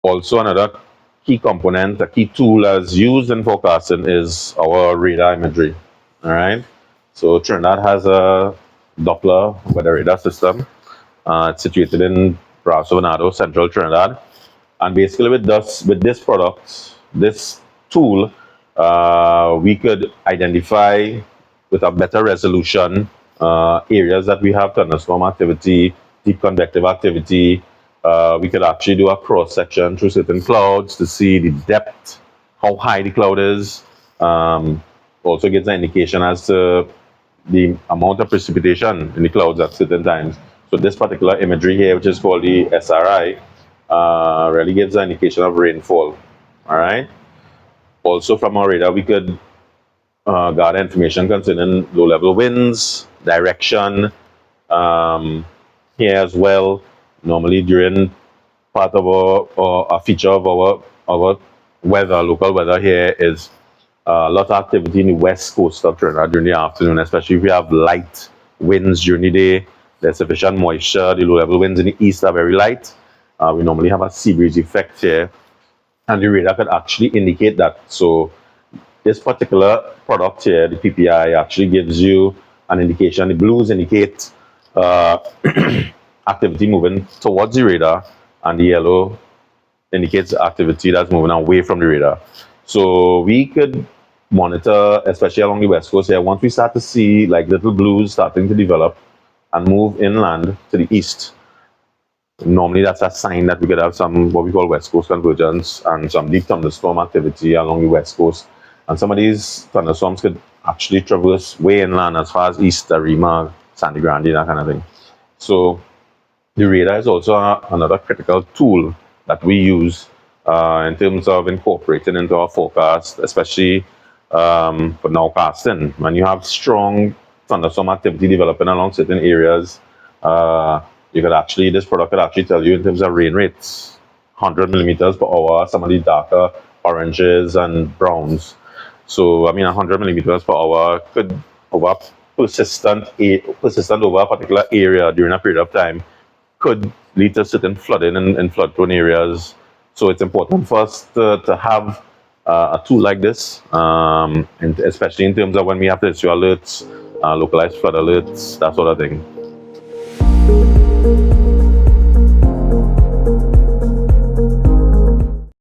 Also, another key component, a key tool as used in forecasting is our radar imagery. All right. So Trinidad has a Doppler weather radar system. It's situated in Brazo Venado, central Trinidad. And basically, with this product, this tool, we could identify with a better resolution areas that we have thunderstorm activity, deep convective activity. We could actually do a cross section through certain clouds to see the depth, how high the cloud is. Also gives an indication as to the amount of precipitation in the clouds at certain times. So this particular imagery here, which is called the SRI, really gives an indication of rainfall. All right. Also from our radar, we could gather information concerning low-level winds, direction, here as well. Normally during part of a feature of our weather, local weather here is a lot of activity in the west coast of Trinidad during the afternoon, especially if we have light winds during the day. There's sufficient moisture. The low-level winds in the east are very light. We normally have a sea breeze effect here, and the radar could actually indicate that. So this particular product here, the PPI, actually gives you an indication. The blues indicate uh, activity moving towards the radar, and the yellow indicates activity that's moving away from the radar. So we could monitor, especially along the west coast here, once we start to see like little blues starting to develop and move inland to the east. Normally, that's a sign that we could have some what we call west coast convergence and some deep thunderstorm activity along the west coast. And some of these thunderstorms could actually traverse way inland as far as East Arima, Sandy Grande, that kind of thing. So the radar is also another critical tool that we use in terms of incorporating into our forecast, especially for nowcasting. When you have strong thunderstorm activity developing along certain areas, you could actually, this product could actually tell you in terms of rain rates, 100 millimeters per hour, some of the darker oranges and browns. So, I mean, 100 millimeters per hour could, over persistent over a particular area during a period of time, could lead to certain flooding in flood-prone areas. So it's important for us to have a tool like this, and especially in terms of when we have to issue alerts, localized flood alerts, that sort of thing.